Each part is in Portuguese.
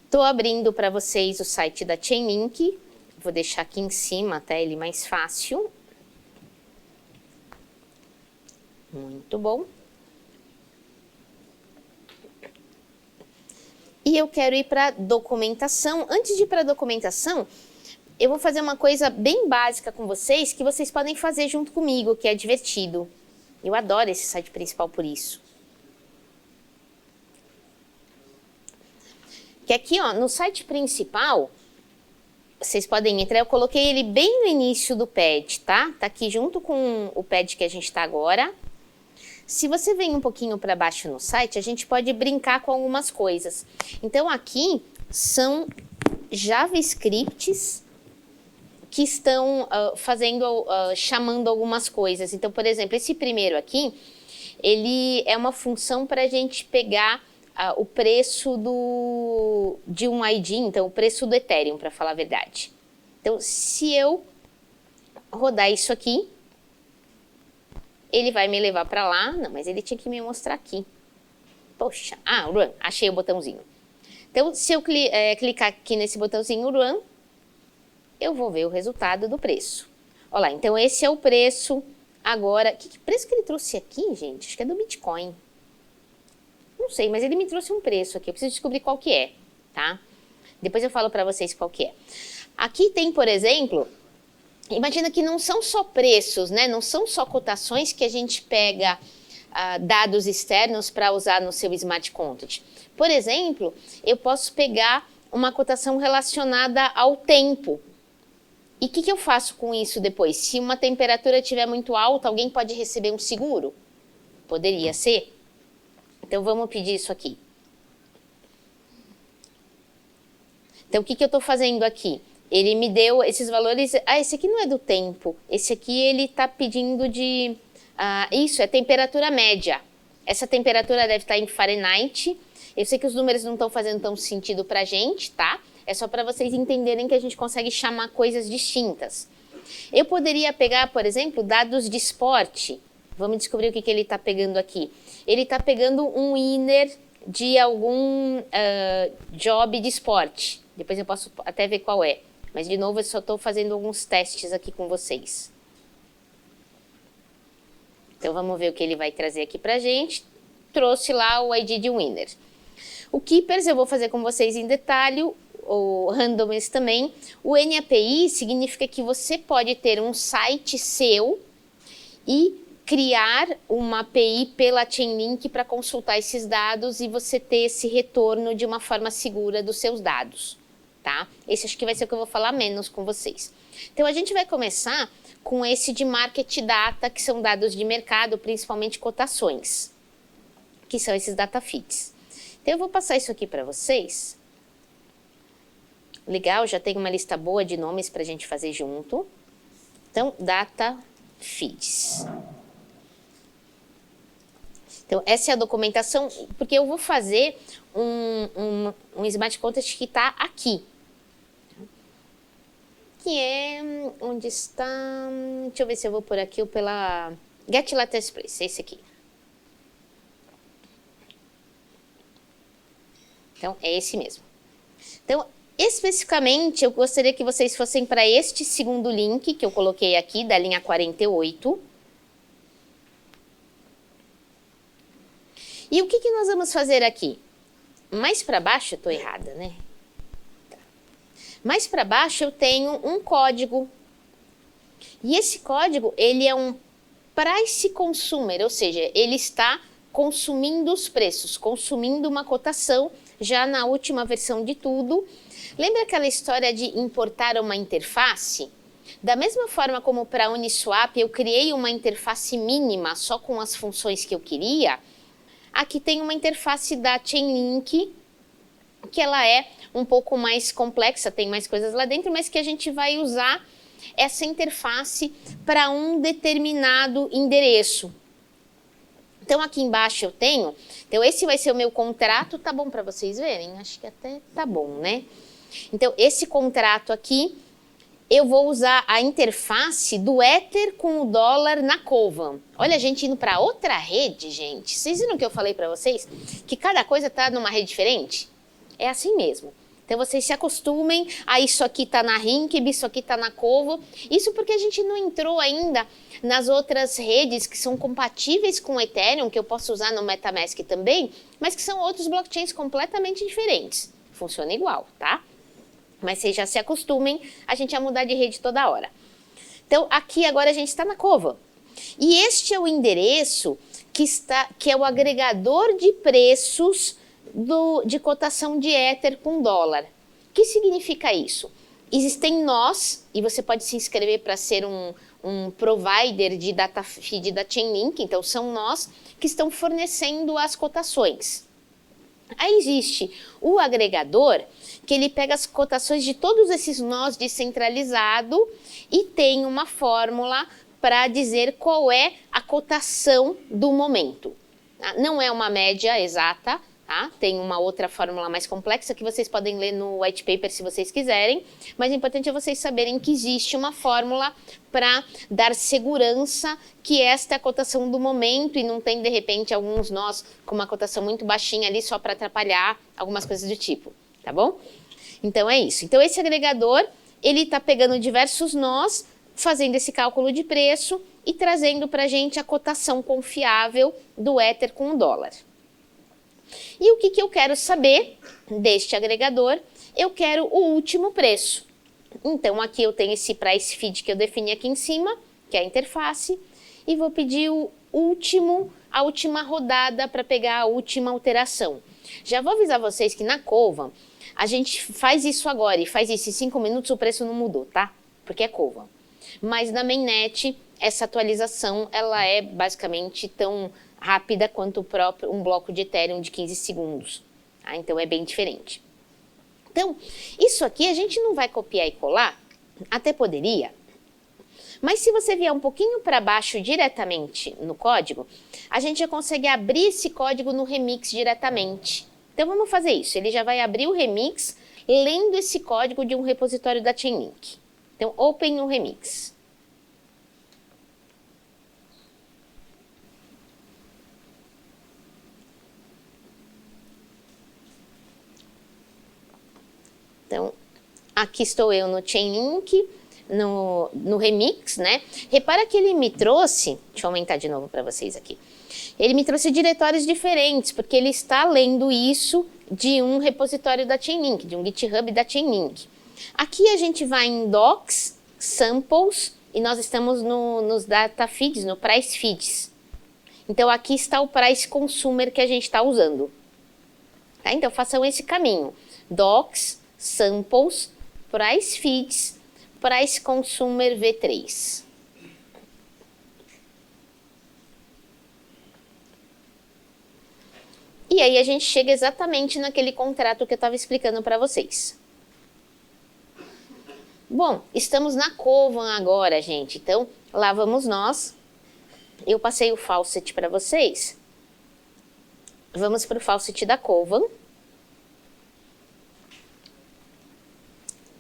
Estou abrindo para vocês o site da Chainlink. Vou deixar aqui em cima, até ele mais fácil. Muito bom. E eu quero ir para documentação. Antes de ir para documentação, eu vou fazer uma coisa bem básica com vocês, que vocês podem fazer junto comigo, que é divertido. Eu adoro esse site principal por isso. Que aqui, ó, no site principal, vocês podem entrar, eu coloquei ele bem no início do pad, tá? Tá aqui junto com o pad que a gente tá agora. Se você vem um pouquinho para baixo no site, a gente pode brincar com algumas coisas. Então, aqui são JavaScripts que estão chamando algumas coisas. Então, por exemplo, esse primeiro aqui, ele é uma função para a gente pegar o preço de um ID, então o preço do Ethereum, para falar a verdade. Então, se eu rodar isso aqui, ele vai me levar para lá. Não, mas ele tinha que me mostrar aqui. Poxa, Run, achei o botãozinho. Então, se eu clicar aqui nesse botãozinho Run, eu vou ver o resultado do preço. Olha lá, então esse é o preço agora. Que preço que ele trouxe aqui, gente? Acho que é do Bitcoin. Não sei, mas ele me trouxe um preço aqui. Eu preciso descobrir qual que é, tá? Depois eu falo para vocês qual que é. Aqui tem, por exemplo, imagina que não são só preços, né? Não são só cotações que a gente pega dados externos para usar no seu smart contract. Por exemplo, eu posso pegar uma cotação relacionada ao tempo. E o que eu faço com isso depois? Se uma temperatura estiver muito alta, alguém pode receber um seguro? Poderia ser. Então, vamos pedir isso aqui. Então, o que eu estou fazendo aqui? Ele me deu esses valores. Esse aqui não é do tempo. Esse aqui ele está pedindo de... isso, é temperatura média. Essa temperatura deve estar em Fahrenheit. Eu sei que os números não estão fazendo tão sentido para a gente, tá? É só para vocês entenderem que a gente consegue chamar coisas distintas. Eu poderia pegar, por exemplo, dados de esporte. Vamos descobrir o que ele está pegando aqui. Ele está pegando um winner de algum job de esporte. Depois eu posso até ver qual é. Mas, de novo, eu só estou fazendo alguns testes aqui com vocês. Então, vamos ver o que ele vai trazer aqui para a gente. Trouxe lá o ID de winner. O Keepers eu vou fazer com vocês em detalhe, o Randomness também. O NAPI significa que você pode ter um site seu e criar uma API pela Chainlink para consultar esses dados e você ter esse retorno de uma forma segura dos seus dados, tá? Esse acho que vai ser o que eu vou falar menos com vocês. Então, a gente vai começar com esse de Market Data, que são dados de mercado, principalmente cotações, que são esses data feeds. Então, eu vou passar isso aqui para vocês. Legal, já tem uma lista boa de nomes para a gente fazer junto. Então, data feeds. Então, essa é a documentação, porque eu vou fazer um smart contract que está aqui. Que é, onde está, deixa eu ver se eu vou por aqui ou pela Get Latest Price, esse aqui. Então, é esse mesmo. Então, especificamente, eu gostaria que vocês fossem para este segundo link que eu coloquei aqui, da linha 48. E o que nós vamos fazer aqui? Mais para baixo, eu estou errada, né? Tá. Mais para baixo eu tenho um código. E esse código, ele é um price consumer, ou seja, ele está consumindo os preços, consumindo uma cotação, já na última versão de tudo. Lembra aquela história de importar uma interface? Da mesma forma como para a Uniswap eu criei uma interface mínima só com as funções que eu queria, aqui tem uma interface da Chainlink, que ela é um pouco mais complexa, tem mais coisas lá dentro, mas que a gente vai usar essa interface para um determinado endereço. Então, aqui embaixo eu tenho, então esse vai ser o meu contrato, tá bom para vocês verem? Acho que até tá bom, né? Então, esse contrato aqui, eu vou usar a interface do Ether com o dólar na Kovan. Olha a gente indo para outra rede, gente. Vocês viram que eu falei para vocês? Que cada coisa está numa rede diferente? É assim mesmo. Então, vocês se acostumem a isso aqui está na Rinkeby, isso aqui está na Covo. Isso porque a gente não entrou ainda nas outras redes que são compatíveis com o Ethereum, que eu posso usar no MetaMask também, mas que são outros blockchains completamente diferentes. Funciona igual, tá? Mas vocês já se acostumem, a gente a mudar de rede toda hora. Então, aqui agora a gente está na Cova. E este é o endereço que é o agregador de preços de cotação de Ether com dólar. O que significa isso? Existem nós, e você pode se inscrever para ser um provider de data feed da Chainlink, então são nós que estão fornecendo as cotações. Aí existe o agregador, que ele pega as cotações de todos esses nós descentralizado e tem uma fórmula para dizer qual é a cotação do momento. Não é uma média exata, tá? Tem uma outra fórmula mais complexa que vocês podem ler no white paper se vocês quiserem, mas o importante é vocês saberem que existe uma fórmula para dar segurança que esta é a cotação do momento e não tem, de repente, alguns nós com uma cotação muito baixinha ali só para atrapalhar algumas coisas do tipo, tá bom? Então é isso. Então esse agregador, ele está pegando diversos nós, fazendo esse cálculo de preço e trazendo para a gente a cotação confiável do Ether com o dólar. E o que eu quero saber deste agregador? Eu quero o último preço. Então aqui eu tenho esse price feed que eu defini aqui em cima, que é a interface, e vou pedir a última rodada para pegar a última alteração. Já vou avisar vocês que na Cova, a gente faz isso agora e faz isso em 5 minutos, o preço não mudou, tá? Porque é Cova. Mas na mainnet, essa atualização, ela é basicamente tão rápida quanto um bloco de Ethereum de 15 segundos. Tá? Então é bem diferente. Então, isso aqui a gente não vai copiar e colar, até poderia, mas se você vier um pouquinho para baixo diretamente no código, a gente já consegue abrir esse código no Remix diretamente. Então vamos fazer isso, ele já vai abrir o Remix lendo esse código de um repositório da Chainlink. Então, open no Remix. Então, aqui estou eu no Chainlink, no Remix, né? Repara que ele me trouxe, deixa eu aumentar de novo para vocês aqui. Ele me trouxe diretórios diferentes, porque ele está lendo isso de um repositório da Chainlink, de um GitHub da Chainlink. Aqui a gente vai em Docs, Samples, e nós estamos nos Data Feeds, no Price Feeds. Então aqui está o Price Consumer que a gente está usando. Tá? Então façam esse caminho. Docs, Samples, Price Feeds, Price Consumer V3. E aí a gente chega exatamente naquele contrato que eu estava explicando para vocês. Bom, estamos na Kovan agora, gente. Então, lá vamos nós. Eu passei o faucet para vocês. Vamos para o faucet da Kovan.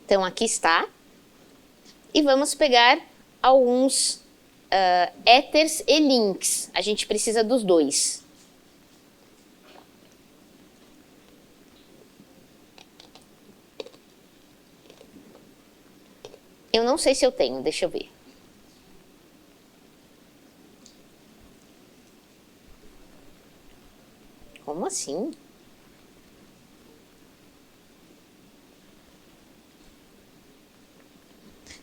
Então, aqui está. E vamos pegar alguns Ethers e links. A gente precisa dos dois. Eu não sei se eu tenho, deixa eu ver. Como assim?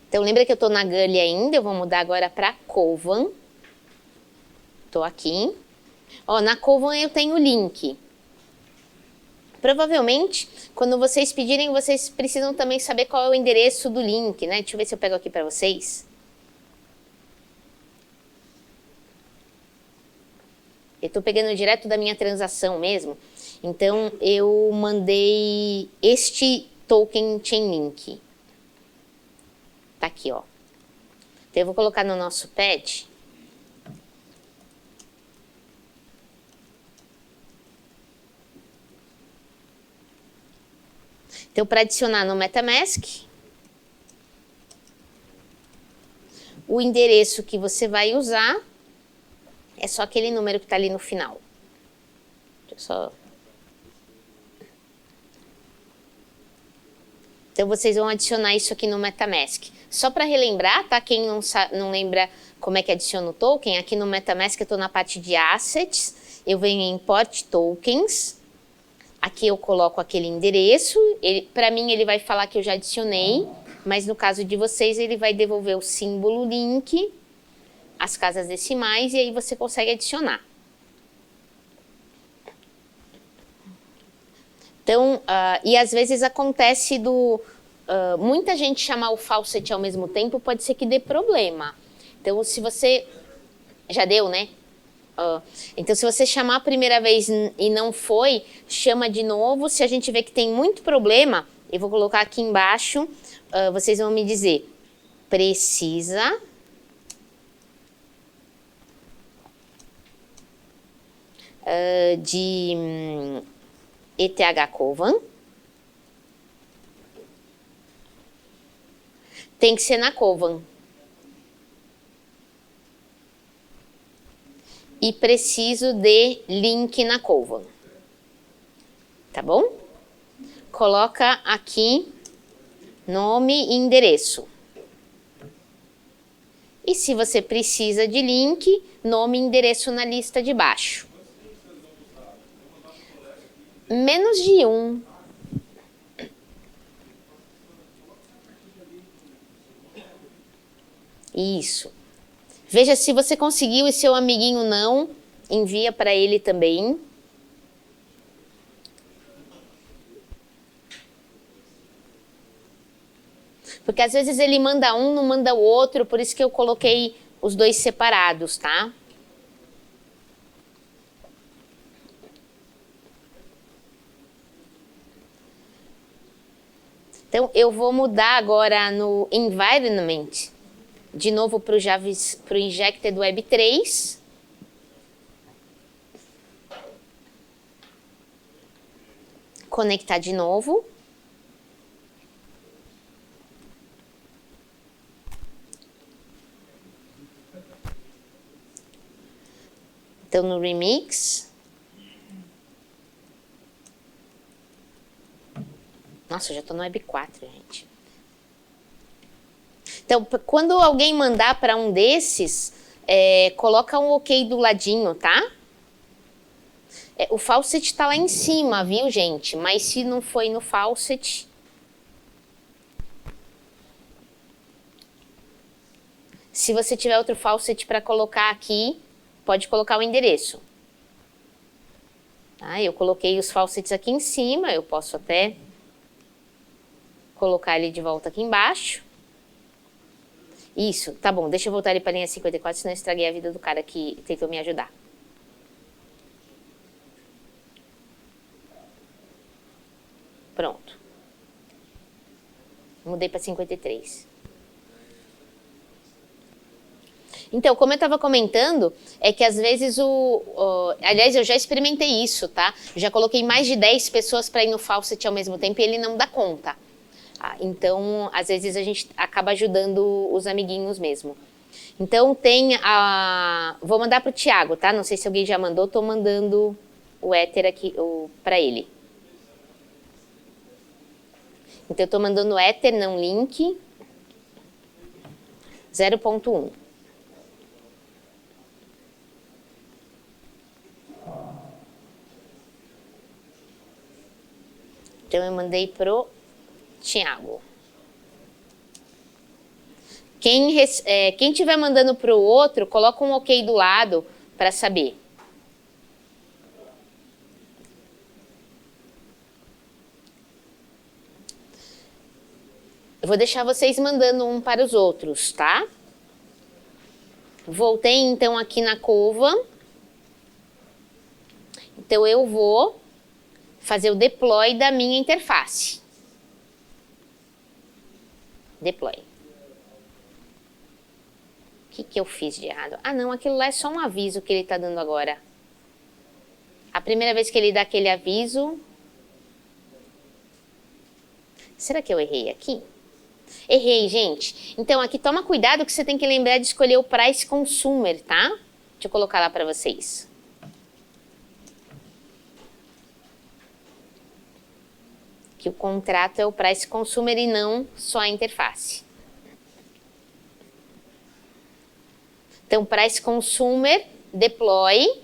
Então, lembra que eu estou na Gully ainda, eu vou mudar agora para Kovan. Estou aqui. Ó, na Kovan eu tenho o link. Provavelmente, quando vocês pedirem, vocês precisam também saber qual é o endereço do link, né? Deixa eu ver se eu pego aqui para vocês. Eu estou pegando direto da minha transação mesmo. Então, eu mandei este token Chainlink. Tá aqui, ó. Então, eu vou colocar no nosso pad. Então, para adicionar no MetaMask, o endereço que você vai usar é só aquele número que está ali no final. Deixa eu só... Então, vocês vão adicionar isso aqui no MetaMask. Só para relembrar, tá? Quem não lembra como é que adiciona o token, aqui no MetaMask eu estou na parte de Assets, eu venho em Import Tokens, aqui eu coloco aquele endereço, para mim ele vai falar que eu já adicionei, mas no caso de vocês ele vai devolver o símbolo link, as casas decimais, e aí você consegue adicionar. Então, e às vezes acontece muita gente chamar o faucet ao mesmo tempo, pode ser que dê problema. Então, se você... Já deu, né? Então, se você chamar a primeira vez e não foi, chama de novo. Se a gente vê que tem muito problema, eu vou colocar aqui embaixo, vocês vão me dizer, precisa de ETH Kovan. Tem que ser na Kovan. E preciso de link na Kovan. Tá bom? Coloca aqui nome e endereço. E se você precisa de link, nome e endereço na lista de baixo. Menos de 1. Isso. Veja se você conseguiu e seu amiguinho não, envia para ele também. Porque às vezes ele manda um, não manda o outro, por isso que eu coloquei os dois separados, tá? Então, eu vou mudar agora no Environment, de novo para o Injected Web 3. Conectar de novo. Então, no Remix. Nossa, eu já estou no Web 4, gente. Então, quando alguém mandar para um desses, coloca um OK do ladinho, tá? O faucet está lá em cima, viu, gente? Mas se não foi no faucet... Se você tiver outro faucet para colocar aqui, pode colocar o endereço. Tá? Eu coloquei os faucets aqui em cima, eu posso até colocar ele de volta aqui embaixo. Isso, tá bom, deixa eu voltar ele para a linha 54, senão eu estraguei a vida do cara que tentou me ajudar. Pronto. Mudei para 53. Então, como eu estava comentando, é que às vezes aliás, eu já experimentei isso, tá? Eu já coloquei mais de 10 pessoas para ir no faucet ao mesmo tempo e ele não dá conta. Então, às vezes a gente acaba ajudando os amiguinhos mesmo. Então, tem a... Vou mandar para o Thiago, tá? Não sei se alguém já mandou, estou mandando o Ether aqui para ele. Então, eu estou mandando o Ether, não link. 0.1. Então, eu mandei pro Thiago. Quem estiver mandando para o outro, coloca um OK do lado para saber. Eu vou deixar vocês mandando um para os outros, tá? Voltei então aqui na Kovan. Então eu vou fazer o deploy da minha interface. Deploy. O que eu fiz de errado? Ah, não, aquilo lá é só um aviso que ele está dando agora. A primeira vez que ele dá aquele aviso... Será que eu errei aqui? Errei, gente. Então, aqui toma cuidado que você tem que lembrar de escolher o Price Consumer, tá? Deixa eu colocar lá para vocês. que o contrato é o price consumer e não só a interface. Então, price consumer, deploy.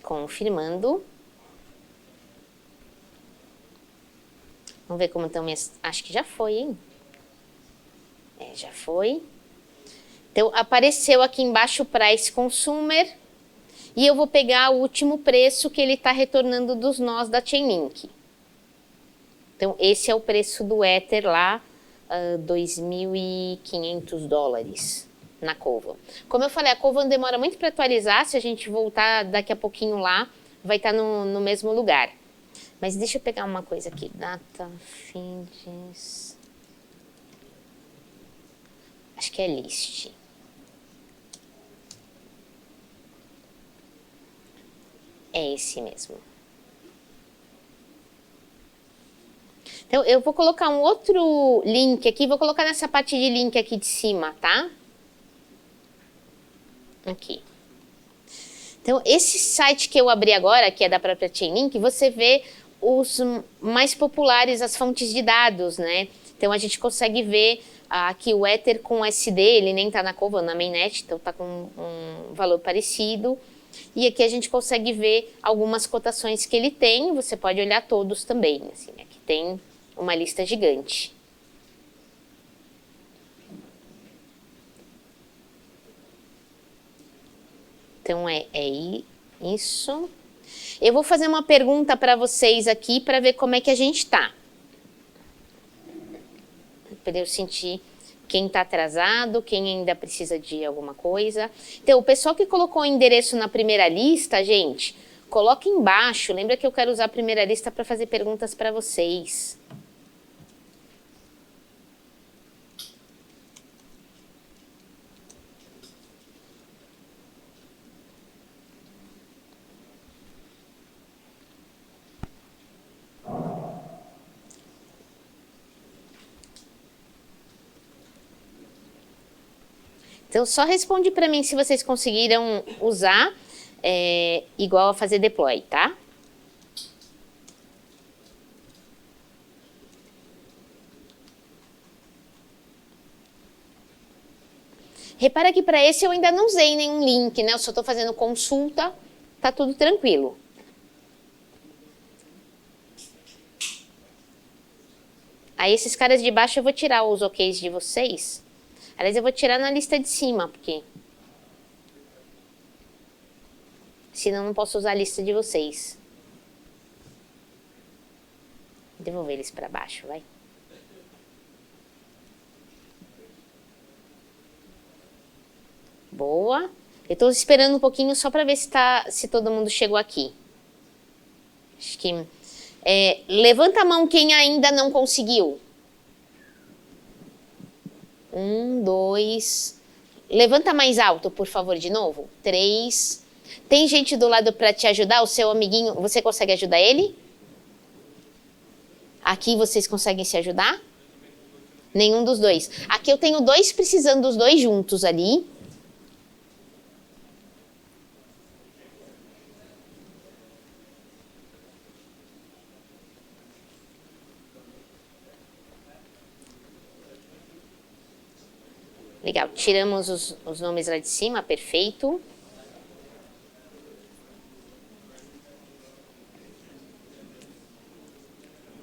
Confirmando. Vamos ver como estão minhas... Acho que já foi, hein? Já foi. Então, apareceu aqui embaixo o price consumer. E eu vou pegar o último preço que ele está retornando dos nós da Chainlink. Então, esse é o preço do Ether lá, $2.500 na Kovan. Como eu falei, a Kovan demora muito para atualizar. Se a gente voltar daqui a pouquinho lá, vai estar no mesmo lugar. Mas deixa eu pegar uma coisa aqui. Data, Findes... Acho que é list. É esse mesmo. Então, eu vou colocar um outro link aqui, vou colocar nessa parte de link aqui de cima, tá? Aqui. Então, esse site que eu abri agora, que é da própria Chainlink, você vê os mais populares, as fontes de dados, né? Então, a gente consegue ver aqui o Ether com SD, ele nem tá na Kovan, na mainnet, então tá com um valor parecido. E aqui a gente consegue ver algumas cotações que ele tem, você pode olhar todos também, assim, aqui tem uma lista gigante. Então é isso. Eu vou fazer uma pergunta para vocês aqui para ver como é que a gente tá. Para eu sentir quem está atrasado, quem ainda precisa de alguma coisa. Então, o pessoal que colocou o endereço na primeira lista, gente, coloca embaixo. Lembra que eu quero usar a primeira lista para fazer perguntas para vocês. Então, só responde para mim se vocês conseguiram usar igual a fazer deploy, tá? Repara que para esse eu ainda não usei nenhum link, né? Eu só estou fazendo consulta, tá tudo tranquilo. Aí esses caras de baixo eu vou tirar os OKs de vocês. Aliás, eu vou tirar na lista de cima, porque... senão não posso usar a lista de vocês. Vou devolver eles para baixo, vai. Boa. Eu estou esperando um pouquinho só para ver se todo mundo chegou aqui. Acho que... levanta a mão quem ainda não conseguiu. 1, 2... Levanta mais alto, por favor, de novo. 3... Tem gente do lado para te ajudar? O seu amiguinho, você consegue ajudar ele? Aqui vocês conseguem se ajudar? Nenhum dos dois. Aqui eu tenho 2 precisando dos 2 juntos ali. Legal, tiramos os nomes lá de cima, perfeito.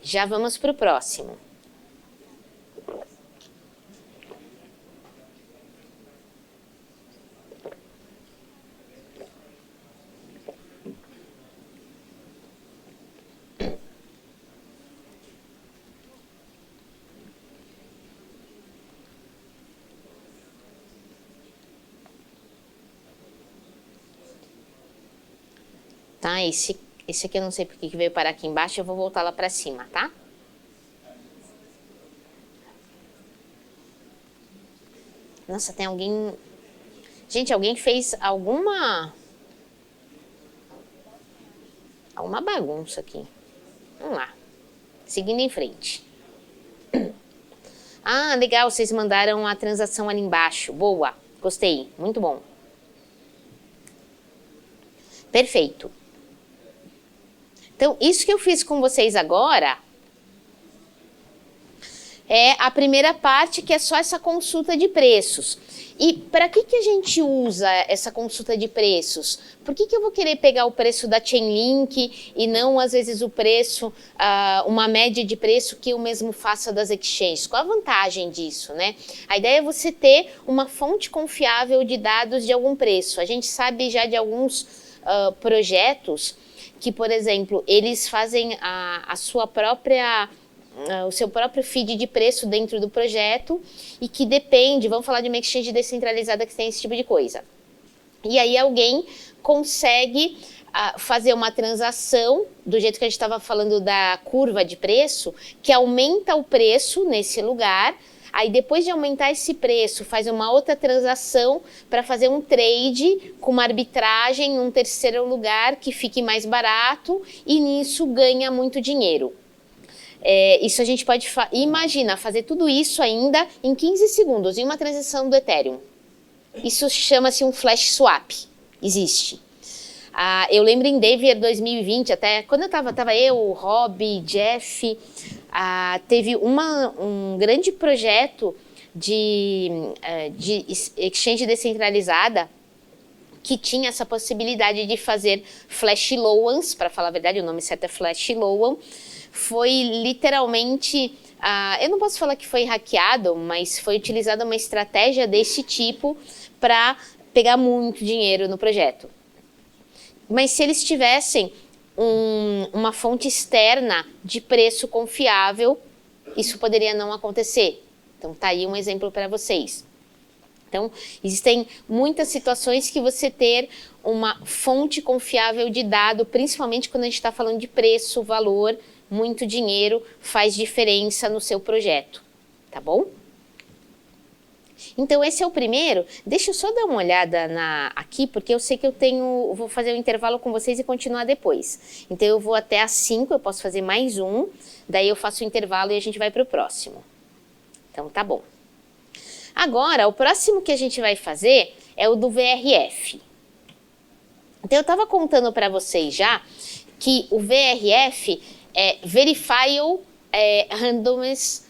Já vamos para o próximo. Tá, esse aqui eu não sei porque que veio parar aqui embaixo, eu vou voltar lá pra cima, tá? Nossa, tem alguém... Gente, alguém fez alguma bagunça aqui. Vamos lá. Seguindo em frente. Ah, legal, vocês mandaram a transação ali embaixo. Boa. Gostei, muito bom. Perfeito. Então, isso que eu fiz com vocês agora é a primeira parte, que é só essa consulta de preços. E para que a gente usa essa consulta de preços? Por que eu vou querer pegar o preço da Chainlink e não, às vezes, o preço, uma média de preço que eu mesmo faça das exchanges? Qual a vantagem disso, né? A ideia é você ter uma fonte confiável de dados de algum preço. A gente sabe já de alguns projetos que, por exemplo, eles fazem a sua própria... o seu próprio feed de preço dentro do projeto e que depende, vamos falar de uma exchange descentralizada que tem esse tipo de coisa. E aí alguém consegue fazer uma transação, do jeito que a gente estava falando da curva de preço, que aumenta o preço nesse lugar, aí depois de aumentar esse preço, faz uma outra transação para fazer um trade com uma arbitragem em um terceiro lugar que fique mais barato e nisso ganha muito dinheiro. Isso a gente pode imaginar, fazer tudo isso ainda em 15 segundos, em uma transição do Ethereum. Isso chama-se um flash swap, existe. Eu lembro em Devier 2020, até quando eu estava eu, o Rob, Jeff, teve um grande projeto de exchange descentralizada que tinha essa possibilidade de fazer flash loans, para falar a verdade, o nome certo é flash loan. Foi literalmente, eu não posso falar que foi hackeado, mas foi utilizada uma estratégia desse tipo para pegar muito dinheiro no projeto. Mas se eles tivessem uma fonte externa de preço confiável, isso poderia não acontecer. Então tá aí um exemplo para vocês. Então, existem muitas situações que você ter uma fonte confiável de dado, principalmente quando a gente está falando de preço, valor, muito dinheiro, faz diferença no seu projeto, tá bom? Então esse é o primeiro. Deixa eu só dar uma olhada aqui, porque eu sei que vou fazer um intervalo com vocês e continuar depois. Então eu vou até às 5, eu posso fazer mais um, daí eu faço o intervalo e a gente vai para o próximo. Então tá bom. Agora, o próximo que a gente vai fazer é o do VRF. Então eu estava contando para vocês já que o VRF é Verifiable Randomness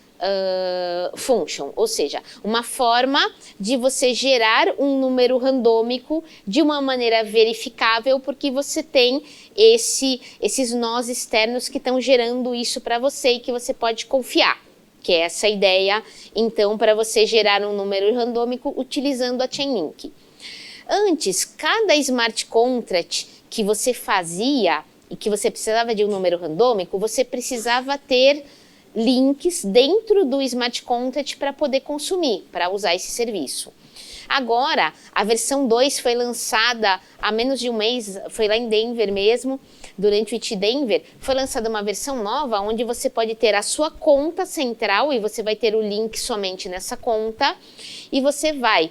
Function, ou seja, uma forma de você gerar um número randômico de uma maneira verificável, porque você tem esses nós externos que estão gerando isso para você e que você pode confiar, que é essa ideia, então, para você gerar um número randômico utilizando a Chainlink. Antes, cada smart contract que você fazia e que você precisava de um número randômico, você precisava ter links dentro do smart contract para poder consumir, para usar esse serviço. Agora, a versão 2 foi lançada há menos de um mês, foi lá em Denver mesmo, durante o IT Denver, foi lançada uma versão nova onde você pode ter a sua conta central e você vai ter o link somente nessa conta e você vai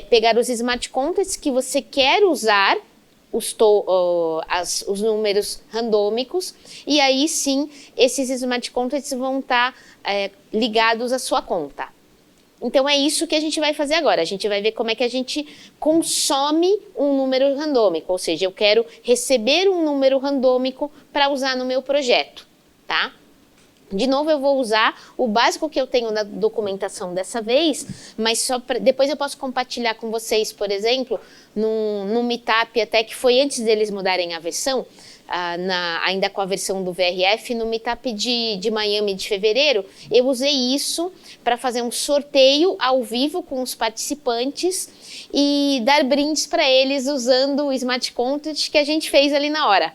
pegar os smart contracts que você quer usar, os números randômicos, e aí sim esses smart contracts vão estar ligados à sua conta. Então é isso que a gente vai fazer agora, a gente vai ver como é que a gente consome um número randômico, ou seja, eu quero receber um número randômico para usar no meu projeto, tá? De novo, eu vou usar o básico que eu tenho na documentação dessa vez, mas depois eu posso compartilhar com vocês, por exemplo, num meetup até que foi antes deles mudarem a versão, ainda com a versão do VRF, no meetup de Miami de fevereiro, eu usei isso para fazer um sorteio ao vivo com os participantes e dar brindes para eles usando o Smart Contract que a gente fez ali na hora.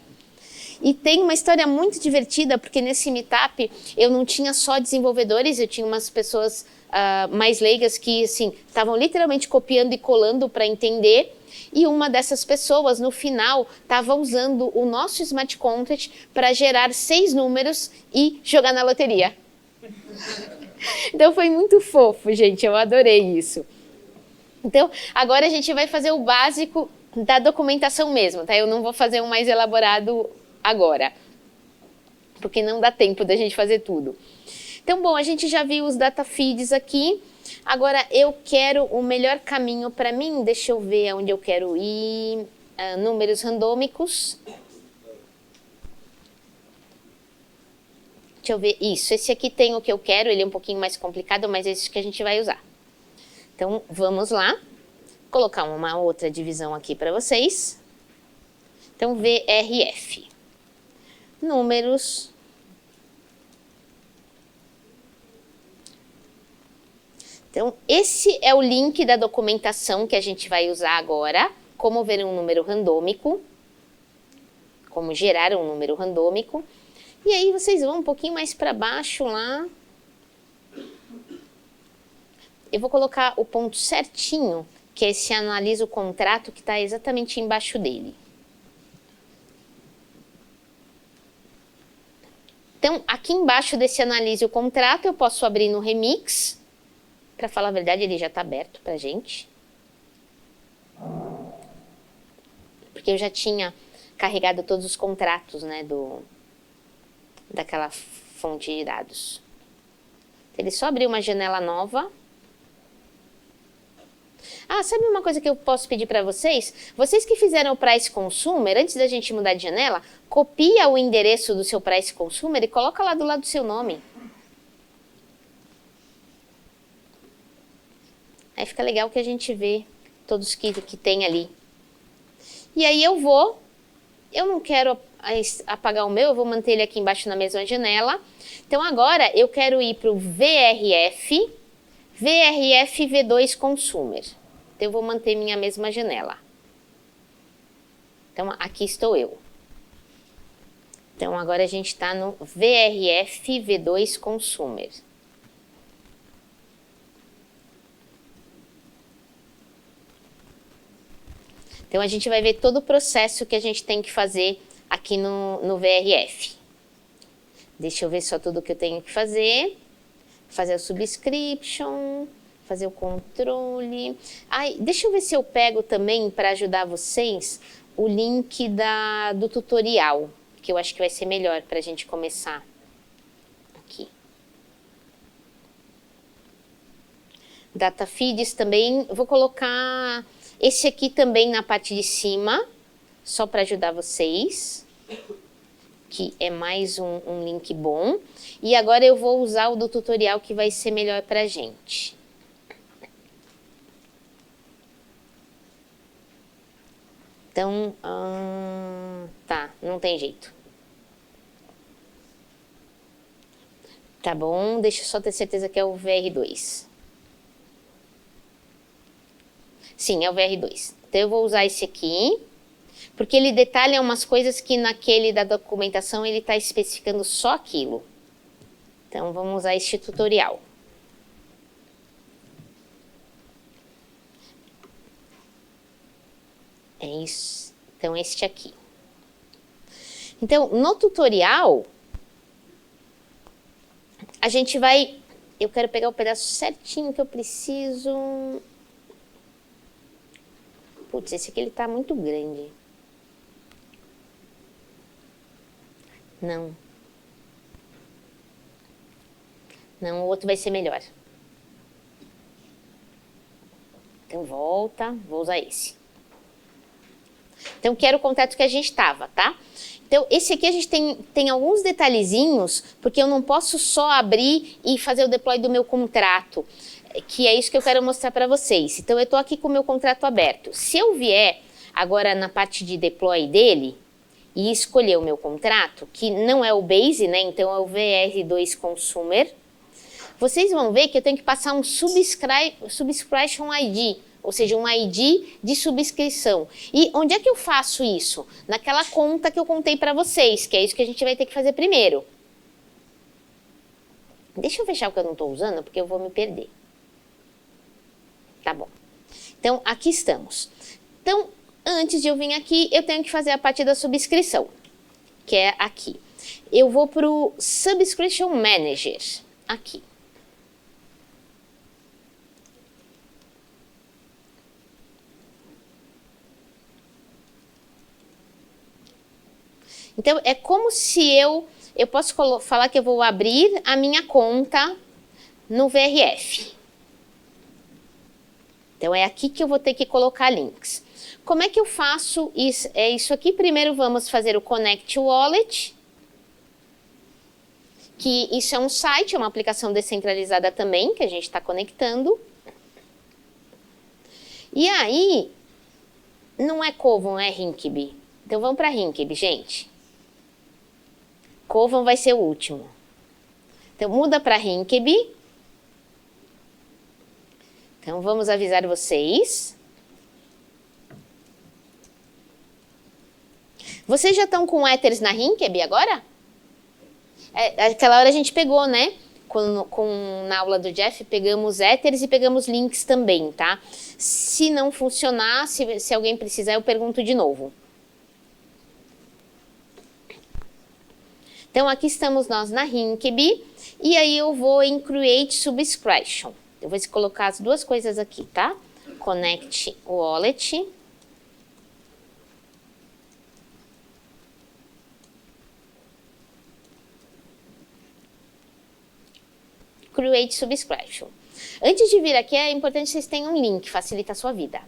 E tem uma história muito divertida, porque nesse meetup eu não tinha só desenvolvedores, eu tinha umas pessoas mais leigas que assim, estavam literalmente copiando e colando para entender. E uma dessas pessoas, no final, estava usando o nosso Smart Contract para gerar 6 números e jogar na loteria. Então foi muito fofo, gente, eu adorei isso. Então, agora a gente vai fazer o básico da documentação mesmo, tá? Eu não vou fazer um mais elaborado agora, porque não dá tempo da gente fazer tudo. Então, bom, a gente já viu os data feeds aqui. Agora, eu quero o melhor caminho para mim, deixa eu ver onde eu quero ir, números randômicos. Deixa eu ver, isso, esse aqui tem o que eu quero, ele é um pouquinho mais complicado, mas é esse que a gente vai usar. Então, vamos lá, colocar uma outra divisão aqui para vocês. Então, VRF, números. Então, esse é o link da documentação que a gente vai usar agora, como ver um número randômico, como gerar um número randômico. E aí vocês vão um pouquinho mais para baixo lá. Eu vou colocar o ponto certinho, que é esse analisa o contrato, que está exatamente embaixo dele. Então, aqui embaixo desse analise o contrato, eu posso abrir no Remix. Para falar a verdade, ele já está aberto para a gente. Porque eu já tinha carregado todos os contratos, né, daquela fonte de dados. Ele só abriu uma janela nova. Ah, sabe uma coisa que eu posso pedir para vocês? Vocês que fizeram o Price Consumer, antes da gente mudar de janela, copia o endereço do seu Price Consumer e coloca lá do lado do seu nome. Aí fica legal que a gente vê todos que tem ali. E aí eu não quero apagar o meu, eu vou manter ele aqui embaixo na mesma janela. Então agora eu quero ir para o VRF V2 Consumer. Então eu vou manter minha mesma janela. Então aqui estou eu. Então agora a gente está no VRF V2 Consumer. Então a gente vai ver todo o processo que a gente tem que fazer aqui no VRF. Deixa eu ver só tudo que eu tenho que fazer. Fazer o subscription, fazer o controle. Deixa eu ver se eu pego também, para ajudar vocês, o link do tutorial, que eu acho que vai ser melhor para a gente começar. Aqui. Data feeds também, vou colocar esse aqui também na parte de cima, só para ajudar vocês, que é mais um link bom. E agora eu vou usar o do tutorial, que vai ser melhor para a gente. Então, tá, não tem jeito. Tá bom, deixa eu só ter certeza que é o VR2. Sim, é o VR2. Então eu vou usar esse aqui, porque ele detalha umas coisas que naquele da documentação ele está especificando só aquilo. Então vamos usar este tutorial. É isso. Então este aqui. Então no tutorial a gente vai... Eu quero pegar o pedaço certinho que eu preciso... Putz, esse aqui ele tá muito grande. Não. Não, o outro vai ser melhor. Então volta, vou usar esse. Então quero o contrato que a gente estava, tá? Então esse aqui a gente tem alguns detalhezinhos, porque eu não posso só abrir e fazer o deploy do meu contrato, que é isso que eu quero mostrar para vocês. Então eu estou aqui com o meu contrato aberto. Se eu vier agora na parte de deploy dele e escolher o meu contrato, que não é o Base, né? Então é o VR2 Consumer, vocês vão ver que eu tenho que passar um Subscription ID, ou seja, um ID de subscrição. E onde é que eu faço isso? Naquela conta que eu contei para vocês, que é isso que a gente vai ter que fazer primeiro. Deixa eu fechar o que eu não estou usando, porque eu vou me perder. Tá bom. Então, aqui estamos. Então, antes de eu vir aqui, eu tenho que fazer a parte da subscrição, que é aqui. Eu vou para o Subscription Manager, aqui. Então, é como se eu posso falar que eu vou abrir a minha conta no VRF. Então, é aqui que eu vou ter que colocar links. Como é que eu faço isso? É isso aqui. Primeiro, vamos fazer o Connect Wallet, que isso é um site, é uma aplicação descentralizada também, que a gente está conectando. E aí, não é Kovan, é Rinkeby. Então, vamos para Rinkeby, gente. Kovan vai ser o último. Então, muda para Rinkeby. Então, vamos avisar vocês. Vocês já estão com Ethers na Rinkeby agora? Aquela hora a gente pegou, né? Na aula do Jeff, pegamos Ethers e pegamos links também, tá? Se não funcionar, se alguém precisar, eu pergunto de novo. Então, aqui estamos nós na Rinkeby. E aí, eu vou em Create Subscription. Eu vou colocar as duas coisas aqui, tá? Connect Wallet. Create Subscription. Antes de vir aqui, é importante que vocês tenham um link, facilita a sua vida.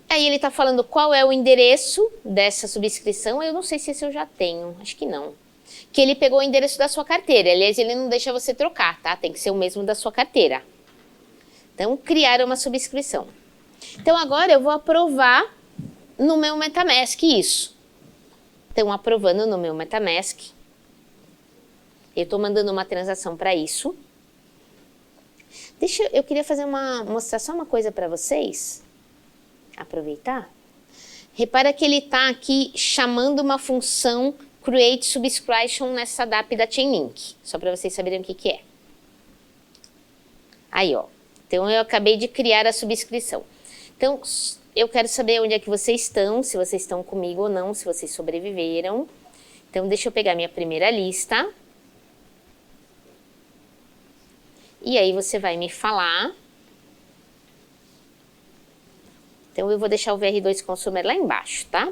Aí ele está falando qual é o endereço dessa subscrição. Eu não sei se esse eu já tenho, acho que não. Que ele pegou o endereço da sua carteira. Aliás, ele não deixa você trocar, tá? Tem que ser o mesmo da sua carteira. Então, criar uma subscrição. Então, agora eu vou aprovar no meu MetaMask isso. Então, aprovando no meu MetaMask. Eu estou mandando uma transação para isso. Eu queria mostrar só uma coisa para vocês. Aproveitar. Repara que ele está aqui chamando uma função Create Subscription nessa DAP da Chainlink. Só para vocês saberem o que é. Aí, ó. Então, eu acabei de criar a subscrição. Então, eu quero saber onde é que vocês estão, se vocês estão comigo ou não, se vocês sobreviveram. Então, deixa eu pegar minha primeira lista. E aí, você vai me falar. Então, eu vou deixar o VR2 Consumer lá embaixo, tá?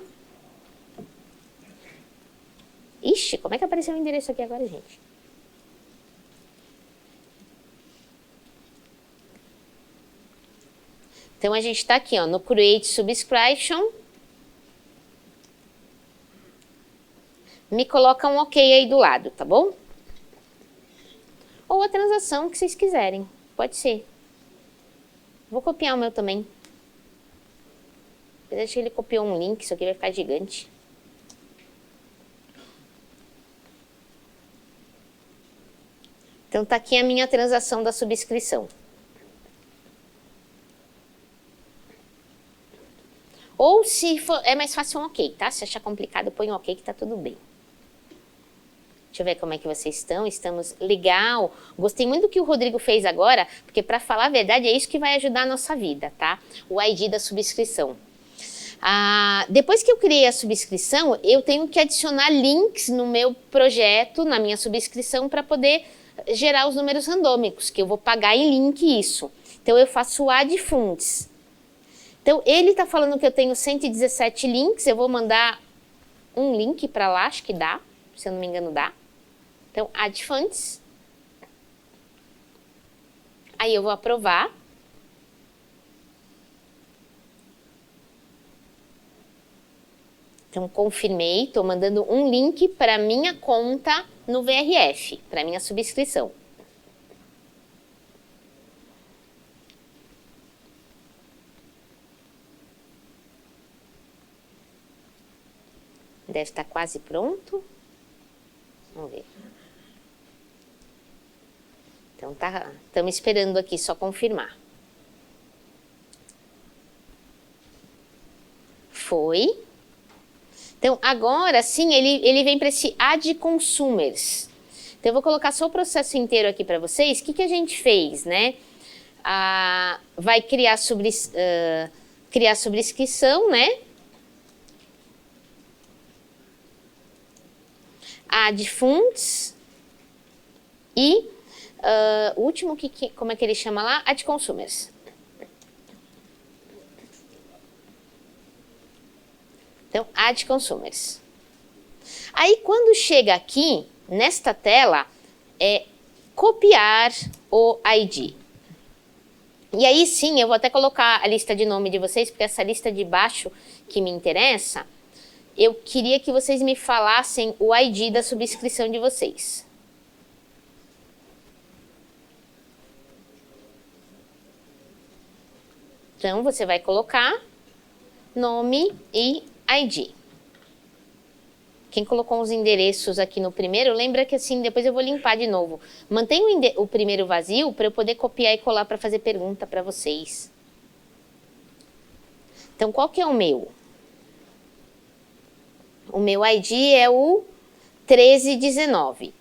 Ixi, como é que apareceu o endereço aqui agora, gente? Então, a gente está aqui, ó, no Create Subscription. Me coloca um OK aí do lado, tá bom? Ou a transação que vocês quiserem, pode ser. Vou copiar o meu também. Deixa que ele copiou um link, isso aqui vai ficar gigante. Então, tá aqui a minha transação da subscrição. Ou se for, é mais fácil um OK, tá? Se achar complicado, põe um OK que tá tudo bem. Deixa eu ver como é que vocês estão. Estamos legal. Gostei muito do que o Rodrigo fez agora, porque para falar a verdade é isso que vai ajudar a nossa vida, tá? O ID da subscrição. Depois que eu criei a subscrição, eu tenho que adicionar links no meu projeto, na minha subscrição, para poder gerar os números randômicos, que eu vou pagar em link isso. Então, eu faço add funds. Então, ele está falando que eu tenho 117 links, eu vou mandar um link para lá, acho que dá, se eu não me engano dá. Então, add funds. Aí eu vou aprovar. Então, confirmei, estou mandando um link para minha conta no VRF, para minha subscrição. Deve estar quase pronto. Vamos ver. Então, estamos esperando aqui só confirmar. Foi. Então, agora sim, ele vem para esse Add Consumers. Então, eu vou colocar só o processo inteiro aqui para vocês. O que a gente fez, né? Vai criar subscrição, né? Add Funds. E o último, como é que ele chama lá? Add Consumers. Então, Add Consumers. Aí, quando chega aqui, nesta tela, é copiar o ID. E aí sim, eu vou até colocar a lista de nome de vocês, porque essa lista de baixo que me interessa, eu queria que vocês me falassem o ID da subscrição de vocês. Então, você vai colocar nome e ID. Quem colocou os endereços aqui no primeiro, lembra que assim, depois eu vou limpar de novo. Mantenha o primeiro vazio para eu poder copiar e colar para fazer pergunta para vocês. Então, qual que é o meu? O meu ID é o 1319.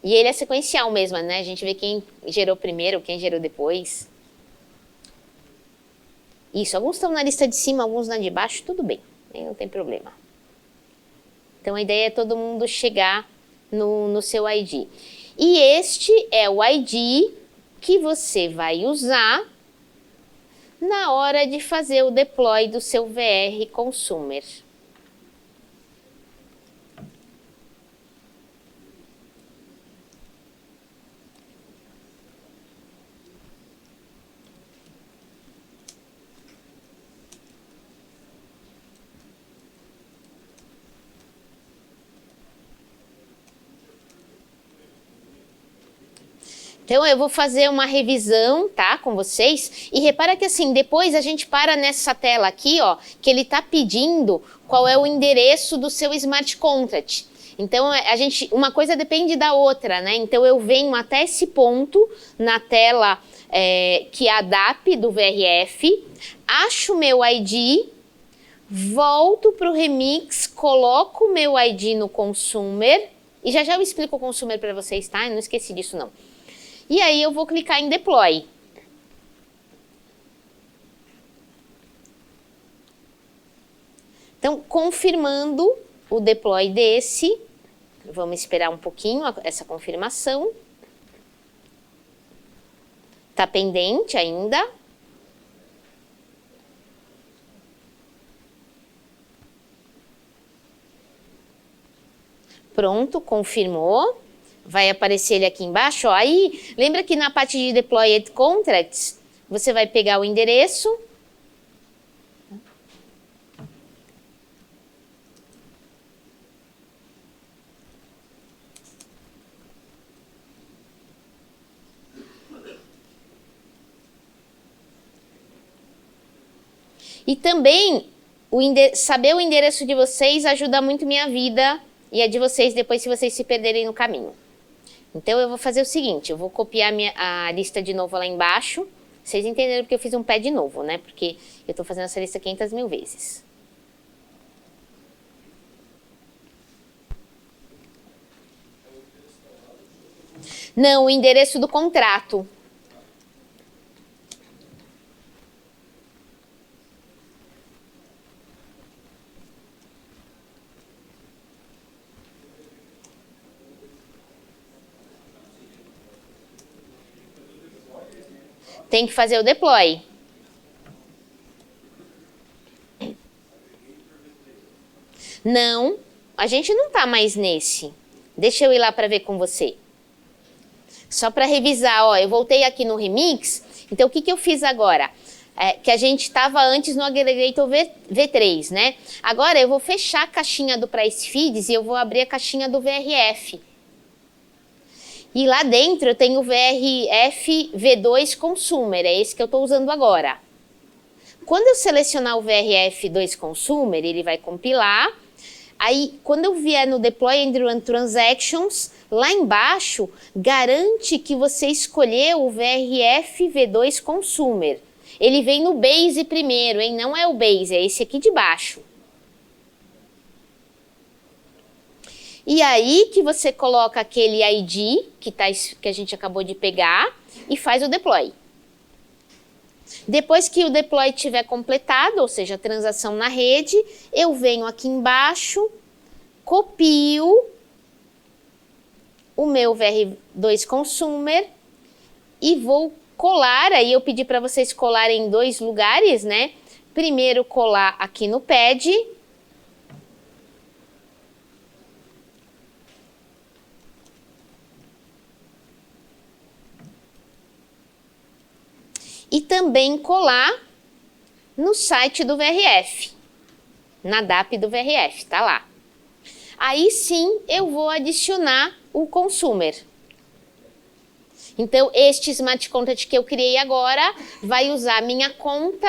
E ele é sequencial mesmo, né? A gente vê quem gerou primeiro, quem gerou depois. Isso, alguns estão na lista de cima, alguns na de baixo, tudo bem, não tem problema. Então a ideia é todo mundo chegar no seu ID. E este é o ID que você vai usar na hora de fazer o deploy do seu VR Consumer. Então, eu vou fazer uma revisão, tá, com vocês. E repara que assim, depois a gente para nessa tela aqui, ó, que ele tá pedindo qual é o endereço do seu smart contract. Então, uma coisa depende da outra, né? Então, eu venho até esse ponto na tela que é a DAP do VRF, acho o meu ID, volto para o Remix, coloco o meu ID no Consumer, e já eu explico o Consumer para vocês, tá? Eu não esqueci disso, não. E aí eu vou clicar em Deploy. Então, confirmando o deploy desse, vamos esperar um pouquinho essa confirmação. Está pendente ainda. Pronto, confirmou. Vai aparecer ele aqui embaixo, ó. Aí, lembra que na parte de Deployed Contracts, você vai pegar o endereço. E também, saber o endereço de vocês ajuda muito minha vida e a de vocês depois se vocês se perderem no caminho. Então, eu vou fazer o seguinte, eu vou copiar a lista de novo lá embaixo. Vocês entenderam porque eu fiz um pé de novo, né? Porque eu estou fazendo essa lista 500 mil vezes. Não, o endereço do contrato. Tem que fazer o deploy. Não, a gente não tá mais nesse. Deixa eu ir lá para ver com você. Só para revisar, ó, eu voltei aqui no Remix. Então, o que eu fiz agora? Que a gente estava antes no Aggregator V3, né? Agora eu vou fechar a caixinha do Price Feeds e eu vou abrir a caixinha do VRF. E lá dentro eu tenho o VRF V2 Consumer, é esse que eu estou usando agora. Quando eu selecionar o VRF 2 Consumer, ele vai compilar. Aí, quando eu vier no Deploy and Run Transactions, lá embaixo, garante que você escolheu o VRF V2 Consumer. Ele vem no Base primeiro, hein? Não é o Base, é esse aqui de baixo. E aí que você coloca aquele ID que a gente acabou de pegar e faz o deploy. Depois que o deploy estiver completado, ou seja, a transação na rede, eu venho aqui embaixo, copio o meu VR2 Consumer e vou colar. Aí eu pedi para vocês colarem em 2 lugares, né? Primeiro colar aqui no pad. e também colar no site do VRF, na DAP do VRF, tá lá. Aí sim eu vou adicionar o consumer. Então, este Smart Content que eu criei agora vai usar a minha conta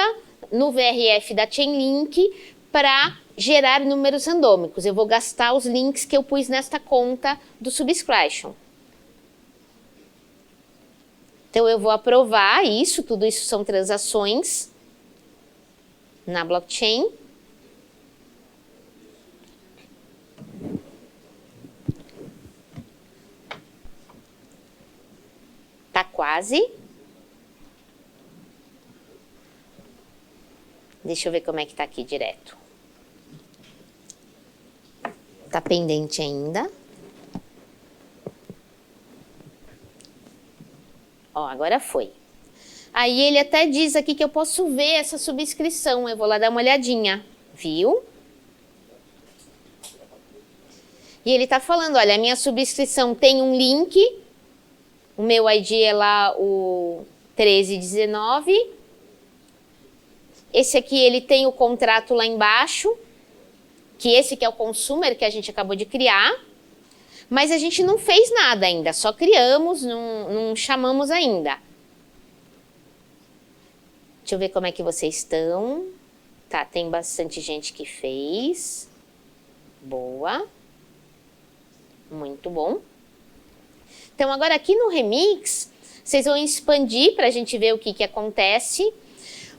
no VRF da Chainlink para gerar números randômicos. Eu vou gastar os links que eu pus nesta conta do Subscription. Então, eu vou aprovar isso, tudo isso são transações na blockchain. Tá quase. Deixa eu ver como é que tá aqui direto. Tá pendente ainda. Ó, agora foi. Aí ele até diz aqui que eu posso ver essa subscrição. Eu vou lá dar uma olhadinha. Viu? E ele tá falando, olha, a minha subscrição tem um link. O meu ID é lá o 1319. Esse aqui ele tem o contrato lá embaixo, que esse que é o consumer que a gente acabou de criar. Mas a gente não fez nada ainda, só criamos, não chamamos ainda. Deixa eu ver como é que vocês estão. Tá, tem bastante gente que fez. Boa. Muito bom. Então, agora aqui no Remix, vocês vão expandir para a gente ver o que acontece.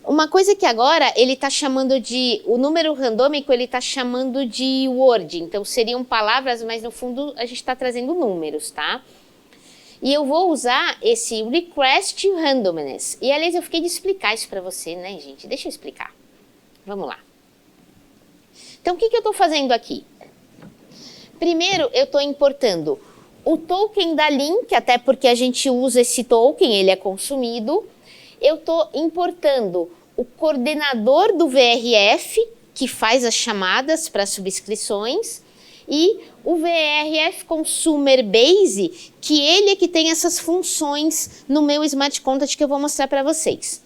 Uma coisa que agora ele está chamando de... O número randômico ele está chamando de word. Então, seriam palavras, mas no fundo a gente está trazendo números, tá? E eu vou usar esse request randomness. E, aliás, eu fiquei de explicar isso para você, né, gente? Deixa eu explicar. Vamos lá. Então, o que eu estou fazendo aqui? Primeiro, eu estou importando o token da link, até porque a gente usa esse token, ele é consumido. Eu estou importando o coordenador do VRF, que faz as chamadas para subscrições, e o VRF Consumer Base, que ele é que tem essas funções no meu Smart Content que eu vou mostrar para vocês.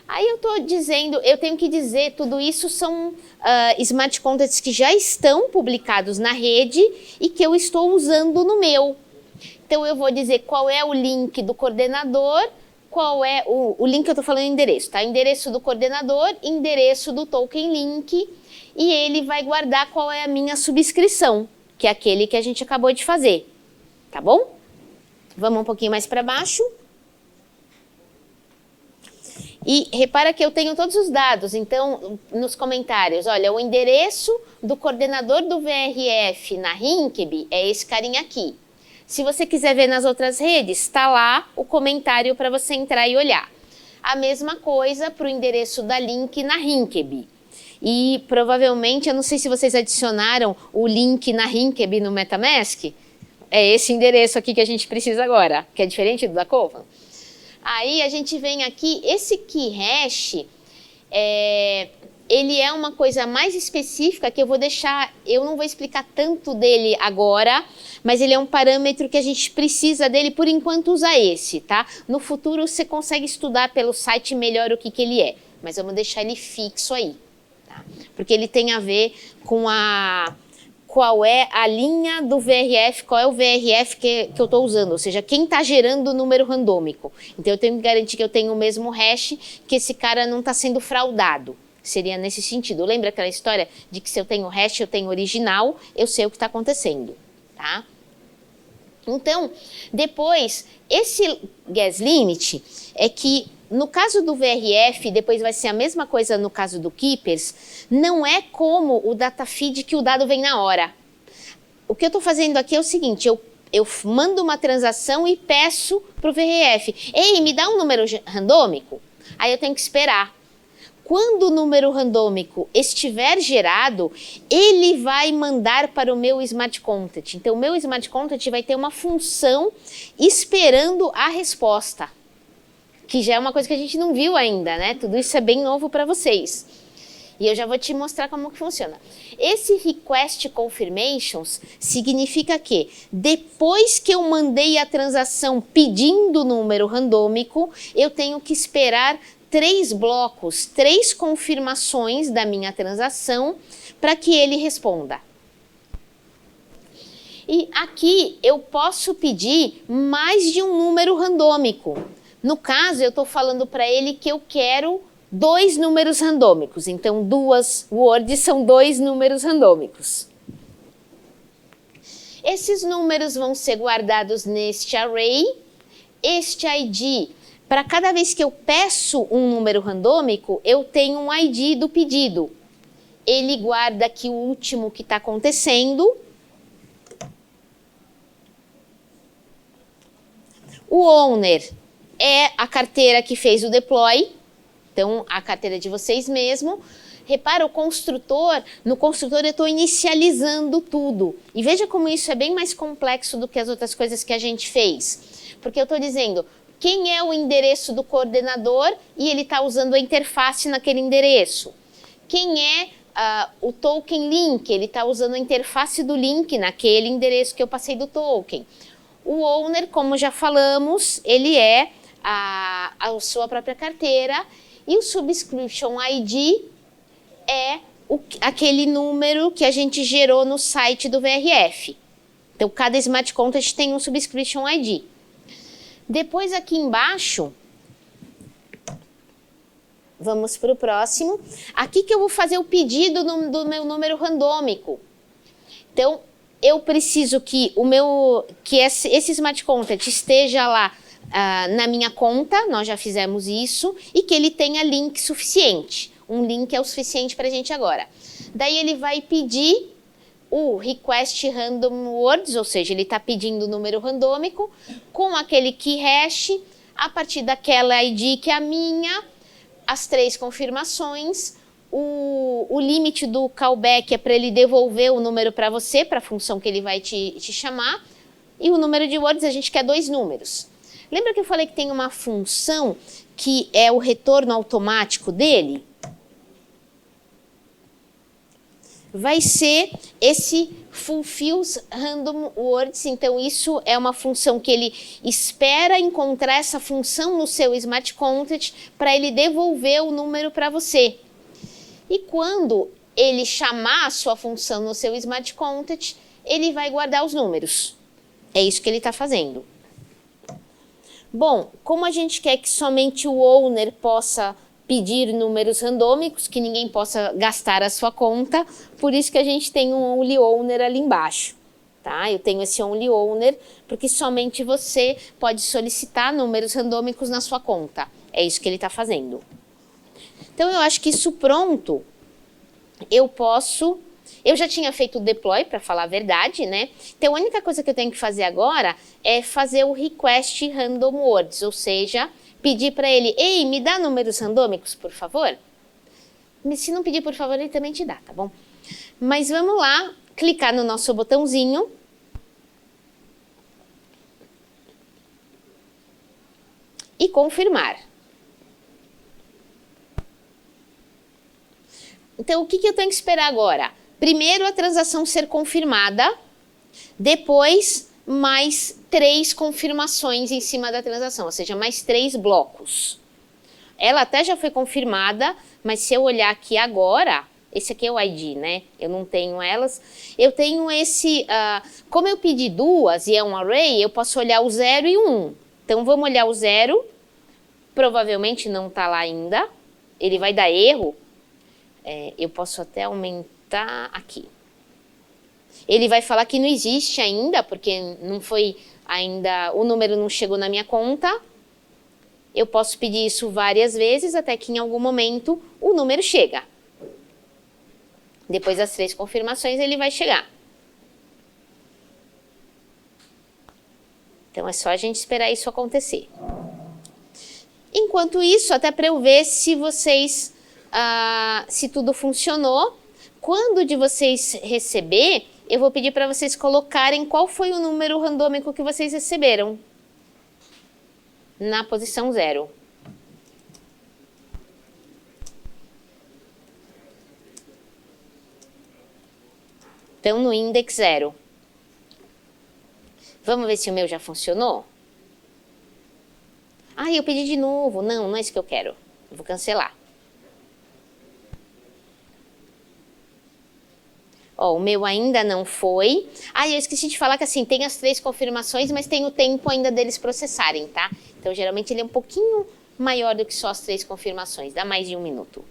Aí eu estou dizendo, eu tenho que dizer, tudo isso são Smart Contracts que já estão publicados na rede e que eu estou usando no meu. Então eu vou dizer qual é o link do coordenador, qual é o link que eu estou falando endereço, tá? Endereço do coordenador, endereço do token link, e ele vai guardar qual é a minha subscrição, que é aquele que a gente acabou de fazer, tá bom? Vamos um pouquinho mais para baixo. E repara que eu tenho todos os dados, então, nos comentários, olha, o endereço do coordenador do VRF na Rinkeby é esse carinha aqui. Se você quiser ver nas outras redes, está lá o comentário para você entrar e olhar. A mesma coisa para o endereço da link na Rinkeby. E provavelmente, eu não sei se vocês adicionaram o link na Rinkeby no MetaMask, é esse endereço aqui que a gente precisa agora, que é diferente do da Kovan. Aí a gente vem aqui, esse key hash, ele é uma coisa mais específica que eu vou deixar, eu não vou explicar tanto dele agora, mas ele é um parâmetro que a gente precisa dele, por enquanto usa esse, tá? No futuro você consegue estudar pelo site melhor o que ele é, mas vamos deixar ele fixo aí, tá? Porque ele tem a ver com qual é a linha do VRF, qual é o VRF que eu estou usando, ou seja, quem está gerando o número randômico. Então eu tenho que garantir que eu tenho o mesmo hash, que esse cara não está sendo fraudado. Seria nesse sentido. Lembra aquela história de que se eu tenho hash, eu tenho original, eu sei o que está acontecendo, tá? Então, depois, esse gas limit é que no caso do VRF, depois vai ser a mesma coisa no caso do Keepers, não é como o data feed que o dado vem na hora. O que eu estou fazendo aqui é o seguinte, eu mando uma transação e peço para o VRF, ei, me dá um número randômico? Aí eu tenho que esperar. Quando o número randômico estiver gerado, ele vai mandar para o meu Smart Content. Então, o meu Smart Content vai ter uma função esperando a resposta, que já é uma coisa que a gente não viu ainda, né? Tudo isso é bem novo para vocês. E eu já vou te mostrar como que funciona. Esse request confirmations significa que depois que eu mandei a transação pedindo o número randômico, eu tenho que esperar 3 blocos, 3 confirmações da minha transação para que ele responda. E aqui eu posso pedir mais de um número randômico. No caso, eu estou falando para ele que eu quero 2 números randômicos. Então, 2 words são 2 números randômicos. Esses números vão ser guardados neste array. Este ID, para cada vez que eu peço um número randômico, eu tenho um ID do pedido. Ele guarda aqui o último que está acontecendo. O owner é a carteira que fez o deploy, então a carteira de vocês mesmo. Repara, o construtor, no construtor eu estou inicializando tudo. E veja como isso é bem mais complexo do que as outras coisas que a gente fez. Porque eu estou dizendo quem é o endereço do coordenador e ele está usando a interface naquele endereço. Quem é o token link, ele está usando a interface do link naquele endereço que eu passei do token. O owner, como já falamos, ele é a sua própria carteira e o subscription ID é aquele número que a gente gerou no site do VRF. Então, cada Smart Contract tem um subscription ID. Depois, aqui embaixo, vamos para o próximo. Aqui que eu vou fazer o pedido do meu número randômico. Então, eu preciso que esse Smart Contract esteja lá na minha conta, nós já fizemos isso, e que ele tenha link suficiente. Um link é o suficiente para a gente agora. Daí ele vai pedir o request random words, ou seja, ele está pedindo o número randômico, com aquele key hash, a partir daquela ID que é a minha, as 3 confirmações. O limite do callback é para ele devolver o número para você, para a função que ele vai te chamar. E o número de words, a gente quer 2 números. Lembra que eu falei que tem uma função que é o retorno automático dele? Vai ser esse fulfills random words. Então, isso é uma função que ele espera encontrar essa função no seu Smart Contract para ele devolver o número para você. E quando ele chamar a sua função no seu Smart Contract, ele vai guardar os números. É isso que ele está fazendo. Bom, como a gente quer que somente o owner possa pedir números randômicos, que ninguém possa gastar a sua conta, por isso que a gente tem um only owner ali embaixo. Tá? Eu tenho esse only owner, porque somente você pode solicitar números randômicos na sua conta. É isso que ele está fazendo. Então, eu acho que isso pronto, eu já tinha feito o deploy, para falar a verdade, né? Então, a única coisa que eu tenho que fazer agora é fazer o request random words, ou seja, pedir para ele, ei, me dá números randômicos, por favor? Se não pedir, por favor, ele também te dá, tá bom? Mas vamos lá, clicar no nosso botãozinho. E confirmar. Então, o que eu tenho que esperar agora? Primeiro, a transação ser confirmada, depois, mais 3 confirmações em cima da transação, ou seja, mais 3 blocos. Ela até já foi confirmada, mas se eu olhar aqui agora, esse aqui é o ID, né? Eu não tenho elas. Eu tenho esse, como eu pedi 2 e é um array, eu posso olhar o 0 e o 1. Então, vamos olhar o 0, provavelmente não está lá ainda, ele vai dar erro. Eu posso até aumentar aqui. Ele vai falar que não existe ainda, porque não foi ainda, o número não chegou na minha conta. Eu posso pedir isso várias vezes, até que em algum momento o número chega. Depois das 3 confirmações, ele vai chegar. Então, é só a gente esperar isso acontecer. Enquanto isso, até para eu ver se vocês... se tudo funcionou, quando de vocês receber, eu vou pedir para vocês colocarem qual foi o número randômico que vocês receberam na posição 0. Então, no index 0. Vamos ver se o meu já funcionou? Ah, eu pedi de novo. Não, não é isso que eu quero. Eu vou cancelar. Ó, o meu ainda não foi. Ah, eu esqueci de falar que assim, tem as 3 confirmações, mas tem o tempo ainda deles processarem, tá? Então, geralmente, ele é um pouquinho maior do que só as 3 confirmações. Dá mais de 1 minuto.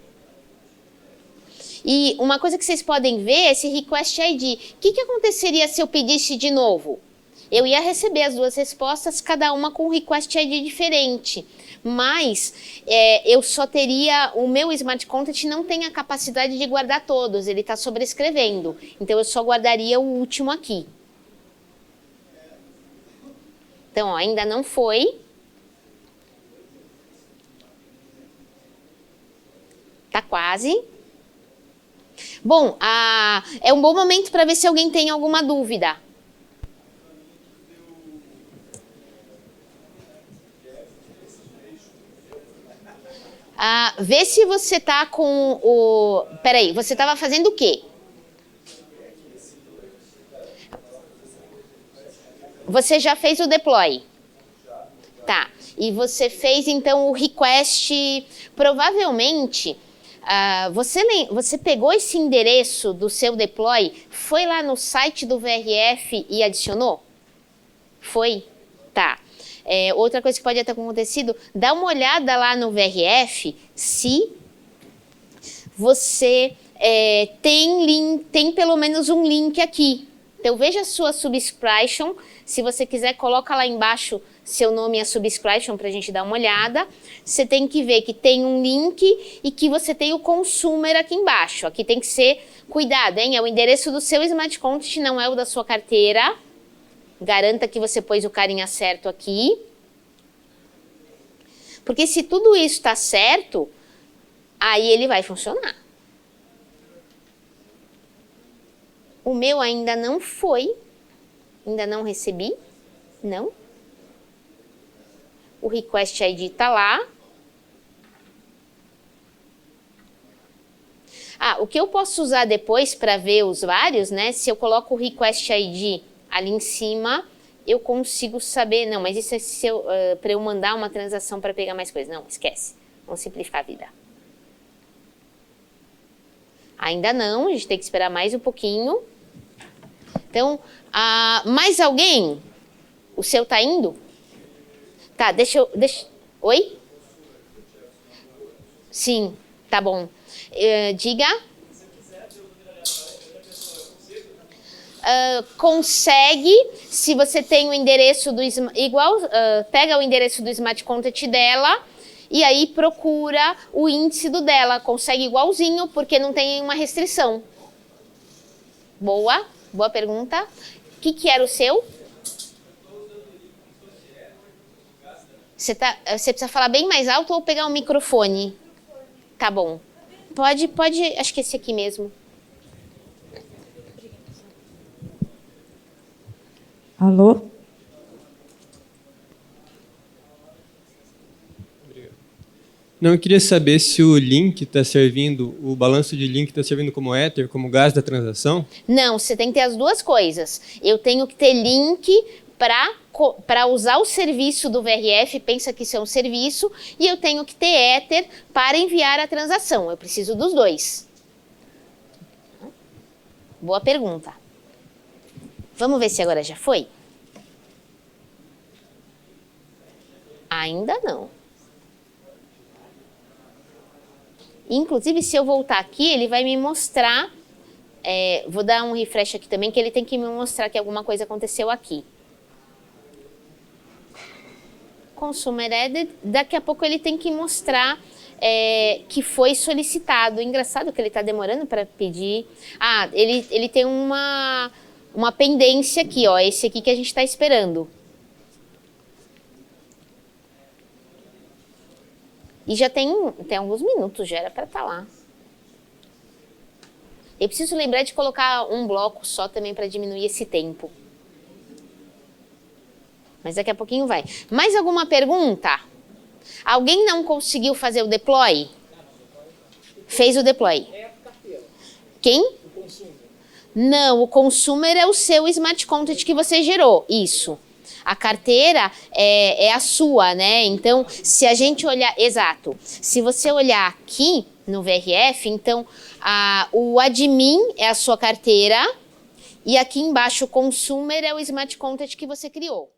E uma coisa que vocês podem ver é esse request ID. O que aconteceria se eu pedisse de novo? Eu ia receber as 2 respostas, cada uma com um request ID diferente. Mas eu só teria, o meu Smart Content não tem a capacidade de guardar todos, ele está sobrescrevendo. Então eu só guardaria o último aqui. Então, ó, ainda não foi. Tá quase. Bom, é um bom momento para ver se alguém tem alguma dúvida. Vê se você tá com o... Peraí, você estava fazendo o quê? Você já fez o deploy? Tá. E você fez, então, o request... Provavelmente... você pegou esse endereço do seu deploy, foi lá no site do VRF e adicionou? Foi? Tá. Outra coisa que pode ter acontecido, dá uma olhada lá no VRF se você tem pelo menos um link aqui. Então veja a sua subscription, se você quiser coloca lá embaixo seu nome e a subscription para a gente dar uma olhada. Você tem que ver que tem um link e que você tem o consumer aqui embaixo. Aqui tem que ser, cuidado, hein? É o endereço do seu Smart Content, não é o da sua carteira. Garanta que você pôs o carinha certo aqui. Porque se tudo isso está certo, aí ele vai funcionar. O meu ainda não foi. Ainda não recebi. Não. O request ID está lá. O que eu posso usar depois para ver os vários, né? Se eu coloco o request ID ali em cima, eu consigo saber... Não, mas isso é para eu mandar uma transação para pegar mais coisas. Não, esquece. Vamos simplificar a vida. Ainda não, a gente tem que esperar mais um pouquinho. Então, mais alguém? O seu tá indo? Tá, Oi? Sim, tá bom. Diga. Consegue, se você tem o endereço do... pega o endereço do Smart Content dela e aí procura o índice do dela. Consegue igualzinho, porque não tem uma restrição. Boa pergunta. O que era o seu? Você precisa falar bem mais alto ou pegar o microfone? Tá bom. Pode, acho que esse aqui mesmo. Alô? Obrigado. Não, eu queria saber se o link está servindo, o balanço de link está servindo como Ether, como gás da transação? Não, você tem que ter as duas coisas. Eu tenho que ter link para usar o serviço do VRF, pensa que isso é um serviço, e eu tenho que ter Ether para enviar a transação. Eu preciso dos dois. Boa pergunta. Vamos ver se agora já foi? Ainda não. Inclusive, se eu voltar aqui, ele vai me mostrar... vou dar um refresh aqui também, que ele tem que me mostrar que alguma coisa aconteceu aqui. Consumer added, daqui a pouco ele tem que mostrar que foi solicitado. Engraçado que ele está demorando para pedir. Ele tem uma pendência aqui, ó, esse aqui que a gente está esperando. E já tem alguns minutos, já era para estar lá. Eu preciso lembrar de colocar um bloco só também para diminuir esse tempo. Mas daqui a pouquinho vai. Mais alguma pergunta? Alguém não conseguiu fazer o deploy? Fez o deploy. Quem? Não, o consumer é o seu smart contract que você gerou, isso. A carteira é a sua, né? Então, se a gente olhar, exato, se você olhar aqui no VRF, então o admin é a sua carteira e aqui embaixo o consumer é o smart contract que você criou.